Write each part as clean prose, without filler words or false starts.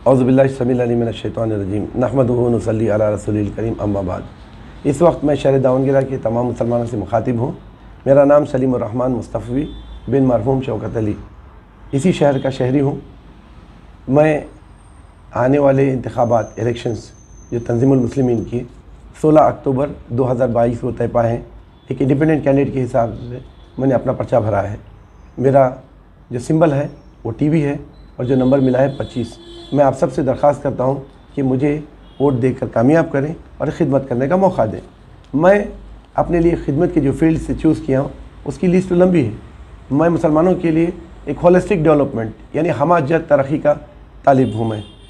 औज़ुबिल्लाहिस्समीअल-अलीम नहमदुहु व नुसल्ली अला रसूलिल करीम अम्मा बाद। इस वक्त मैं शहर दावनगिरा के तमाम मुसलमानों से मुखातिब हूँ। मेरा नाम सलीमुर्रहमान मुस्तफ़ी बिन मरहूम शौकत अली, इसी शहर का शहरी हूँ। मैं आने वाले इंतखाबात इलेक्शंस जो तंज़ीमुल मुस्लिमीन की 16 अक्टूबर 2022 को तय पाए हैं, एक इंडिपेंडेंट कैंडिडेट के हिसाब से मैंने अपना पर्चा भरा है। मेरा जो सिंबल है वो टीवी है और जो नंबर मिला है 25। मैं आप सबसे दरख्वास्त करता हूँ कि मुझे वोट देकर कामयाब करें और खिदमत करने का मौका दें। मैं अपने लिए खिदमत के जो फील्ड से चूज़ किया हूँ उसकी लिस्ट लंबी है। मैं मुसलमानों के लिए एक होलिस्टिक डेवलपमेंट यानी हमाजत तरक्की का तालिब हूँ।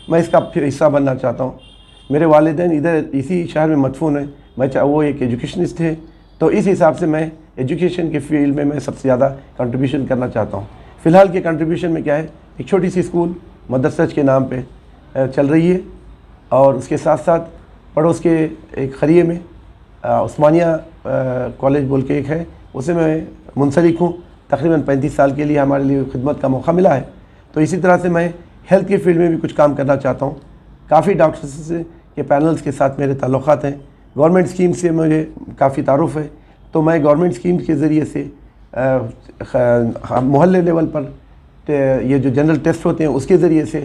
मैं इसका हिस्सा बनना चाहता हूँ। मेरे वालिदैन इधर इसी शहर में मदफून है। वो एक एजुकेशनिस्ट थे, तो इस हिसाब से मैं एजुकेशन के फील्ड में मैं सबसे ज़्यादा कंट्रीब्यूशन करना चाहता हूँ। फ़िलहाल के कंट्रीब्यूशन में क्या है, एक छोटी सी स्कूल मदरसज के नाम पे चल रही है और उसके साथ साथ पड़ोस के एक खरिये में उस्मानिया कॉलेज बोल के एक है, उसे मैं मुंसलिक हूँ। तकरीबन 35 साल के लिए हमारे लिए खिदमत का मौका मिला है। तो इसी तरह से मैं हेल्थ के फील्ड में भी कुछ काम करना चाहता हूँ। काफ़ी डॉक्टर्स के पैनल्स के साथ मेरे ताल्लुक़ात हैं। गवर्नमेंट स्कीम से मुझे काफ़ी तारुफ़ है, तो मैं गवर्नमेंट स्कीम के ज़रिए से मोहल्ले लेवल पर ये जो जनरल टेस्ट होते हैं उसके ज़रिए से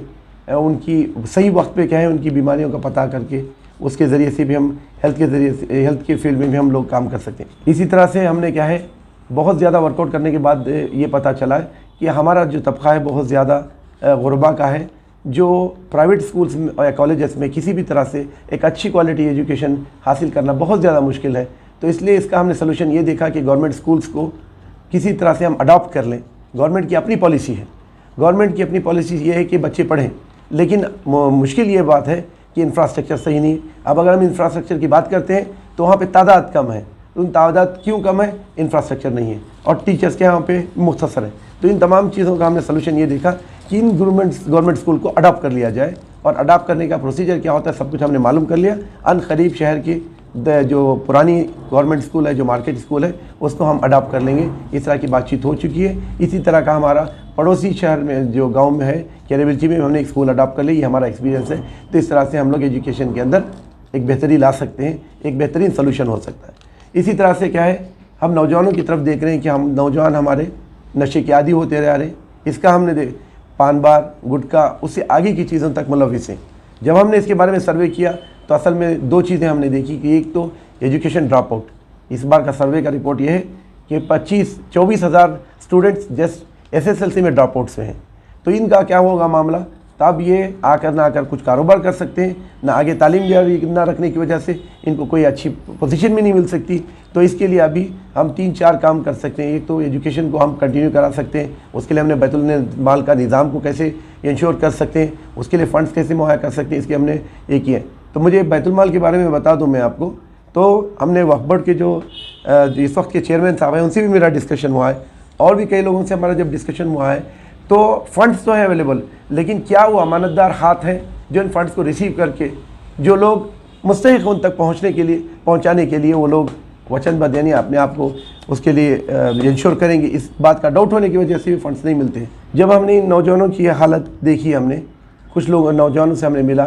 उनकी सही वक्त पे क्या है उनकी बीमारियों का पता करके उसके ज़रिए से भी हम हेल्थ के ज़रिए से हेल्थ के फील्ड में भी हम लोग काम कर सकते हैं। इसी तरह से हमने क्या है बहुत ज़्यादा वर्कआउट करने के बाद ये पता चला है कि हमारा जो तबका है बहुत ज़्यादा गुरबा का है, जो प्राइवेट स्कूल्स में या कॉलेजेस में किसी भी तरह से एक अच्छी क्वालिटी एजुकेशन हासिल करना बहुत ज़्यादा मुश्किल है। तो इसलिए इसका हमने सोल्यूशन ये देखा कि गवर्नमेंट स्कूल्स को किसी तरह से हम अडॉप्ट कर लें। गवर्नमेंट की अपनी पॉलिसी है, गवर्नमेंट की अपनी पॉलिसी ये है कि बच्चे पढ़ें, लेकिन मुश्किल ये बात है कि इंफ्रास्ट्रक्चर सही नहीं। अब अगर हम इंफ्रास्ट्रक्चर की बात करते हैं तो वहाँ पे तादाद कम है। उन तादाद क्यों कम है? इंफ्रास्ट्रक्चर नहीं है और टीचर्स के यहाँ पे मुख्तसर है। तो इन तमाम चीज़ों का हमने सोल्यूशन ये देखा कि इन गवर्नमेंट स्कूल को अडॉप्ट कर लिया जाए, और अडॉप्ट करने का प्रोसीजर क्या होता है सब कुछ हमने मालूम कर लिया। अन करीब शहर की जो पुरानी गवर्नमेंट स्कूल है, जो मार्केट स्कूल है, उसको हम अडॉप्ट कर लेंगे। इस तरह की बातचीत हो चुकी है। इसी तरह का हमारा पड़ोसी शहर में जो गांव में है केरेबिलची में हमने एक स्कूल अडॉप्ट कर ली। ये हमारा एक्सपीरियंस है। तो इस तरह से हम लोग एजुकेशन के अंदर एक बेहतरी ला सकते हैं, एक बेहतरीन सोल्यूशन हो सकता है। इसी तरह से क्या है, हम नौजवानों की तरफ देख रहे हैं कि हम नौजवान हमारे नशे के आदी होते जा रहे हैं। इसका हमने पान बार गुटखा उससे आगे की चीज़ों तक मुलविस हैं। जब हमने इसके बारे में सर्वे किया तो असल में दो चीज़ें हमने देखी कि एक तो एजुकेशन ड्रॉप आउट। इस बार का सर्वे का रिपोर्ट ये है कि 24,000 स्टूडेंट्स जस्ट SSLC में ड्रॉप आउट्स हैं। तो इनका क्या होगा मामला, तब ये आकर ना आकर कुछ कारोबार कर सकते हैं, ना आगे तालीम जारी ना रखने की वजह से इनको कोई अच्छी पोजीशन भी नहीं मिल सकती। तो इसके लिए अभी हम 3-4 काम कर सकते हैं। एक तो एजुकेशन को हम कंटिन्यू करा सकते हैं, उसके लिए हमने बैतुल माल का निज़ाम को कैसे इंश्योर कर सकते हैं, उसके लिए फ़ंड्स कैसे मुहैया कर सकते हैं, इसके हमने ये किए। तो मुझे बैतुल माल के बारे में बता दूँ मैं आपको, तो हमने वक्फ बोर्ड के जो इस वक्त के चेयरमैन साहब हैं उनसे भी मेरा डिस्कशन हुआ है, और भी कई लोगों से हमारा जब डिस्कशन हुआ है, तो फंड्स तो हैं अवेलेबल, लेकिन क्या वो अमानतदार हाथ हैं जो इन फंड्स को रिसीव करके जो लोग मुस्तहिक उन तक पहुंचाने के लिए वो लोग वचनबद्ध यानी अपने आप को उसके लिए इंश्योर करेंगे। इस बात का डाउट होने की वजह से भी फंड्स नहीं मिलते हैं। जब हमने इन नौजवानों की हालत देखी, हमने कुछ लोग नौजवानों से हमने मिला,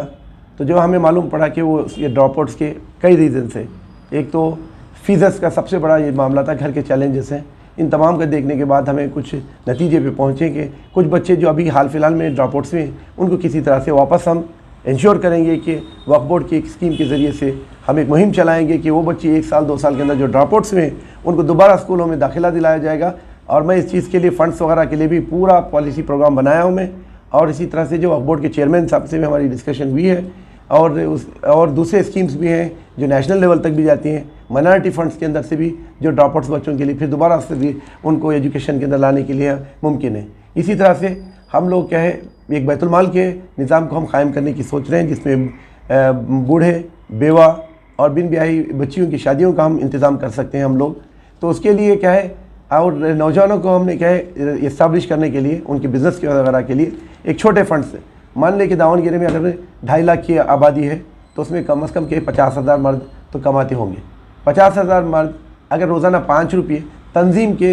तो जो हमें मालूम पड़ा कि वो ये ड्रॉप आउट्स के कई रीज़न से, एक तो फीस का सबसे बड़ा ये मामला था, घर के चैलेंजेस हैं। इन तमाम का देखने के बाद हमें कुछ नतीजे पे पहुँचे कि कुछ बच्चे जो अभी हाल फिलहाल में ड्रॉप आउट्स में उनको किसी तरह से वापस हम इंश्योर करेंगे कि वक्फ बोर्ड की एक स्कीम के ज़रिए से हम एक मुहिम चलाएंगे कि वो बच्चे 1 साल 2 साल के अंदर जो ड्रॉप आउट्स में उनको दोबारा स्कूलों में दाखिला दिलाया जाएगा। और मैं इस चीज़ के लिए फ़ंड्स वगैरह के लिए भी पूरा पॉलिसी प्रोग्राम बनाया हूँ मैं। और इसी तरह से जो वक्फ बोर्ड के चेयरमैन साहब से भी हमारी डिस्कशन हुई है, और दूसरे स्कीम्स भी हैं जो नेशनल लेवल तक भी जाती हैं। माइनॉरिटी फंड्स के अंदर से भी जो ड्रॉप आउट्स बच्चों के लिए फिर दोबारा से भी उनको एजुकेशन के अंदर लाने के लिए मुमकिन है। इसी तरह से हम लोग क्या है एक बैतुल माल के निज़ाम को हम कायम करने की सोच रहे हैं, जिसमें बूढ़े, बेवा और बिन ब्याही बच्चियों की शादियों का हम इंतज़ाम कर सकते हैं हम लोग। तो उसके लिए क्या है, और नौजवानों को हमने क्या है इस्ताब्लिश करने के लिए उनके बिज़नेस के वगैरह के लिए एक छोटे फंड से, मान लें कि दावनगिरी में अगर 2.5 लाख की आबादी है तो उसमें कम से कम के 50,000 मर्द तो कमाते होंगे। 50,000 मर्द अगर रोज़ाना 5 रुपये तंजीम के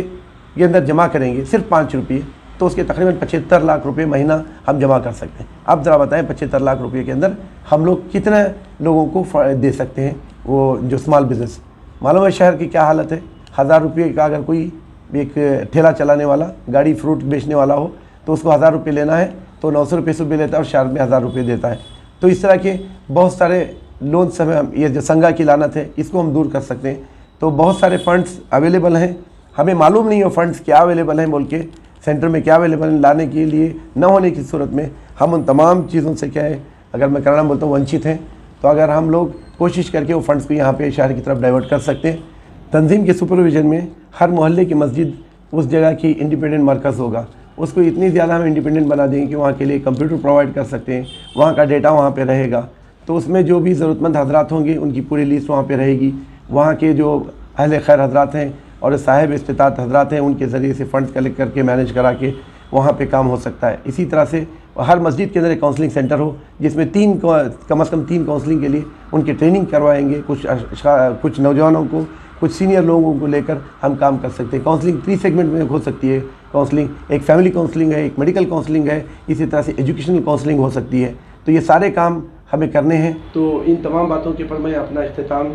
अंदर जमा करेंगे, सिर्फ 5 रुपये, तो उसके तकरीबन 75 लाख रुपए महीना हम जमा कर सकते हैं। अब ज़रा बताएं 75 लाख रुपए के अंदर हम लोग कितने लोगों को दे सकते हैं, वो जो स्मॉल बिज़नेस। मालूम है शहर की क्या हालत है। 1000 रुपये का अगर कोई एक ठेला चलाने वाला, गाड़ी फ्रूट बेचने वाला हो, तो उसको 1000 रुपये लेना है तो 900 रुपये सुबह लेता है और शहर में 1000 रुपये देता है। तो इस तरह के बहुत सारे लोन सब हम, ये जो संगा की लानत है, इसको हम दूर कर सकते हैं। तो बहुत सारे फ़ंड्स अवेलेबल हैं, हमें मालूम नहीं हो फ़ंड्स क्या अवेलेबल हैं बोल के, सेंटर में क्या अवेलेबल है, लाने के लिए न होने की सूरत में हम उन तमाम चीज़ों से क्या है, अगर मैं कराना बोलता हूँ, वंचित हैं। तो अगर हम लोग कोशिश करके वो फ़ंड्स को यहाँ पे शहर की तरफ डाइवर्ट कर सकते हैं। तंजीम के सुपरविजन में हर मोहल्ले की मस्जिद उस जगह की इंडिपेंडेंट मरकज़ होगा, उसको इतनी ज़्यादा हम इंडिपेंडेंट बना देंगे कि वहाँ के लिए कंप्यूटर प्रोवाइड कर सकते हैं, वहाँ का डेटा वहाँ पे रहेगा। तो उसमें जो भी ज़रूरतमंद हजरात होंगे उनकी पूरी लिस्ट वहाँ पे रहेगी। वहाँ के जो अहले खैर हजरात हैं और साहिब इस्तिताअत हजरात हैं, उनके ज़रिए से फ़ंड्स कलेक्ट करके मैनेज करा के वहाँ पे काम हो सकता है। इसी तरह से हर मस्जिद के अंदर एक काउंसलिंग सेंटर हो, जिसमें कम से कम 3 काउंसलिंग के लिए उनकी ट्रेनिंग करवाएंगे। कुछ नौजवानों को, कुछ सीनियर लोगों को लेकर हम काम कर सकते हैं। काउंसलिंग 3 सेगमेंट में हो सकती है। काउंसलिंग एक फैमिली काउंसलिंग है, एक मेडिकल काउंसलिंग है, इसी तरह से एजुकेशनल काउंसलिंग हो सकती है। तो ये सारे काम हमें करने हैं। तो इन तमाम बातों के ऊपर मैं अपना इख्तिताम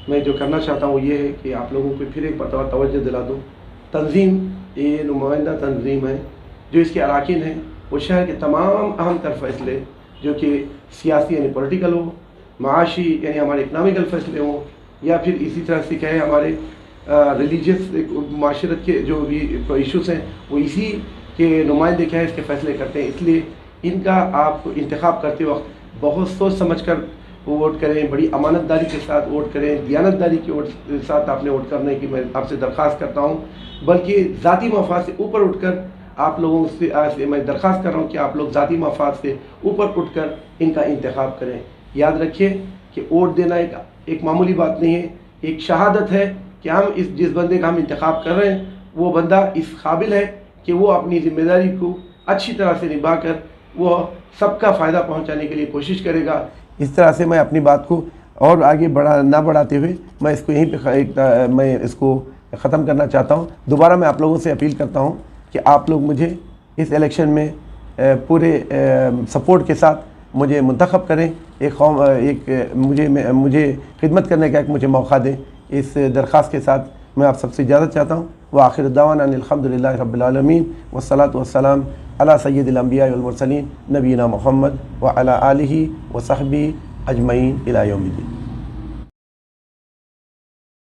मैं जो करना चाहता हूँ ये है कि आप लोगों को फिर एक बार तवज्जो दिला दूँ। तंजीम ये नुमाइंदा तंजीम है, जो इसके अरकान हैं वो शहर के तमाम अहम तर फैसले जो कि सियासी यानी पॉलिटिकल हो, माशी यानी हमारे इकनॉमिकल फैसले हों, या फिर इसी तरह से क्या है हमारे रिलीजियस माशरत के जो भी इशूज़ हैं वो इसी के नुमाइंदे क्या है इसके फ़ैसले करते हैं। इसलिए इनका आप इंतखाब करते वक्त बहुत सोच समझ कर वोट करें, बड़ी अमानतदारी के साथ वोट करें, दियानतदारी के साथ आपने वोट करने की मैं आपसे दरख्वास्त करता हूँ। बल्कि ज़ाती मफाद से ऊपर उठकर आप लोगों से मैं दरख्वास्त कर रहा हूँ कि आप लोग ज़ाती मफाद से ऊपर उठकर इनका इंतखाब करें। याद रखिए कि वोट देना एक मामूली बात नहीं है, एक शहादत है कि हम जिस बंदे का हम इंतखाब कर रहे हैं वो बंदा इस काबिल है कि वो अपनी ज़िम्मेदारी को अच्छी तरह से निभा कर वो सबका फ़ायदा पहुंचाने के लिए कोशिश करेगा। इस तरह से मैं अपनी बात को और आगे बढ़ाते हुए मैं इसको यहीं पे मैं इसको ख़त्म करना चाहता हूं। दोबारा मैं आप लोगों से अपील करता हूं कि आप लोग मुझे इस इलेक्शन में पूरे सपोर्ट के साथ मुझे मुंतखब करें, मुझे खिदमत करने का एक मुझे मौका दें। इस दरख्वास्त के साथ मैं आप सबसे इजाज़त चाहता हूँ। व आखिर दावाना अनिल हम्दुलिल्लाहि रब्बिल आलमीन वस्सलातु वस्सलाम अला सय्यिदिल अंबिया वल मुरसलीन नबीना मुहम्मद व अला आलिहि व सहबी अजमईन इला यौमिद्दीन।